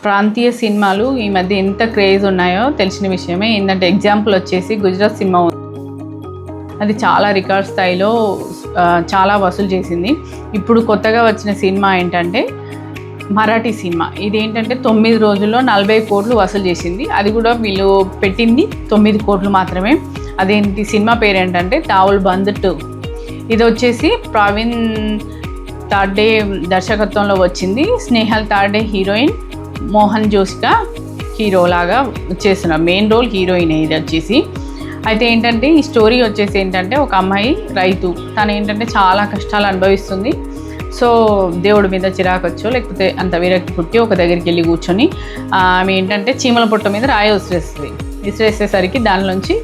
ప్రాంతీయ సినిమాలు ఈ మధ్య ఎంత క్రేజ్ ఉన్నాయో తెలిసిన విషయమే. ఏంటంటే ఎగ్జాంపుల్ వచ్చేసి గుజరాత్ సినిమా, అది చాలా రికార్డ్ స్థాయిలో చాలా వసూలు చేసింది. ఇప్పుడు కొత్తగా వచ్చిన సినిమా ఏంటంటే మరాఠీ సినిమా. ఇదేంటంటే 9 రోజుల్లో 40 కోట్లు వసూలు చేసింది. అది కూడా వీళ్ళు పెట్టింది 9 కోట్లు మాత్రమే. అదేంటి సినిమా పేరు ఏంటంటే తావుల్ బంద్ 2. ఇది వచ్చేసి ప్రవీణ్ తాడ్డే దర్శకత్వంలో వచ్చింది. స్నేహల్ తాడ్డే హీరోయిన్, మోహన్ జోషికా హీరో లాగా చేస్తున్నారు. మెయిన్ రోల్ హీరోయిన్ ఇది వచ్చేసి. అయితే ఏంటంటే ఈ స్టోరీ వచ్చేసి ఏంటంటే ఒక అమ్మాయి రైతు, తను ఏంటంటే చాలా కష్టాలు అనుభవిస్తుంది. సో దేవుడి మీద చిరాకు వచ్చో లేకపోతే అంత విరక్తి పుట్టి ఒక దగ్గరికి వెళ్ళి కూర్చొని ఆమె ఏంటంటే చీమల పుట్ట మీద రాయి విసిరేసేసరికి దానిలోంచి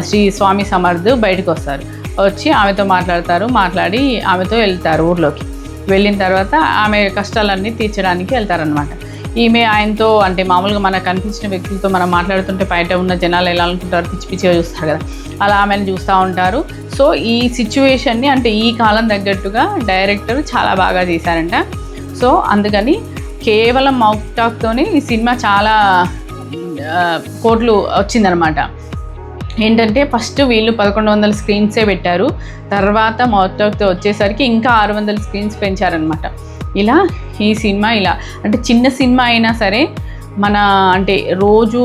శ్రీ స్వామి సమర్థ్ బయటకు వస్తారు. వచ్చి ఆమెతో మాట్లాడి ఆమెతో వెళ్తారు ఊర్లోకి. వెళ్ళిన తర్వాత ఆమె కష్టాలన్నీ తీర్చడానికి వెళ్తారనమాట. ఈమె ఆయనతో అంటే మామూలుగా మనకు కనిపించిన వ్యక్తులతో మనం మాట్లాడుతుంటే బయట ఉన్న జనాలు ఎలా అనుకుంటారు, పిచ్చి పిచ్చిగా చూస్తారు కదా, అలా ఆమెను చూస్తూ ఉంటారు. సో ఈ సిచ్యువేషన్ని అంటే ఈ కాలం తగ్గట్టుగా డైరెక్టర్ చాలా బాగా చేశారంట. సో అందుకని కేవలం మౌత్ టాక్తోనే ఈ సినిమా చాలా కోట్లు వచ్చిందనమాట. ఏంటంటే ఫస్ట్ వీళ్ళు 1100 స్క్రీన్సే పెట్టారు. తర్వాత మౌత్ టాక్తో వచ్చేసరికి ఇంకా 600 స్క్రీన్స్ పెంచారనమాట. ఇలా ఈ సినిమా ఇలా అంటే చిన్న సినిమా అయినా సరే మన అంటే రోజు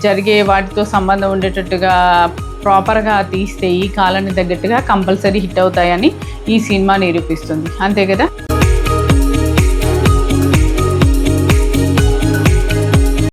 జరిగే వాటితో సంబంధం ఉండేటట్టుగా ప్రాపర్గా తీస్తే ఈ కాలానికి తగ్గట్టుగా కంపల్సరీ హిట్ అవుతాయని ఈ సినిమా నిరూపిస్తుంది. అంతే కదా.